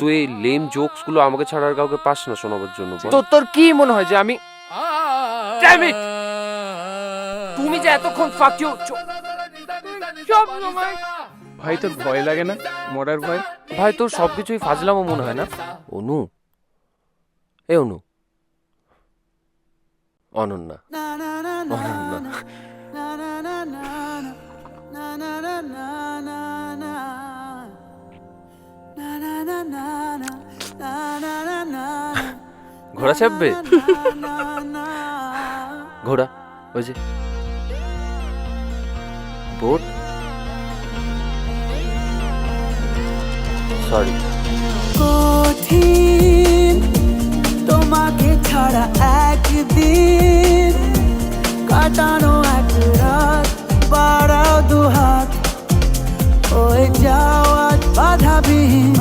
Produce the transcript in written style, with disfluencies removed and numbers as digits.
তুই এই lame jokes গুলো আমাকে ছাড়া আর কাউকে পাস না শোনাবার জন্য। তোর কি মনে হয় যে আমি Damn it! তুমি যে এতক্ষণ ফাক ইউ ভাই তোর ভয় লাগে না মরার ভয়? ভাই তোর সবকিছুই ফাজলামো মনে হয় না? অনু, এ অনু, অনন্যা, অনন্যা। ঘোড়া চাপবে? ঘোড়া, ওই যে বোট। সরি। কঠিন তোমাকে ছাড়া একদিন কাটানো এক রাত বাড়াও দুহাত হয়ে যাওয়া বাধাবিহীন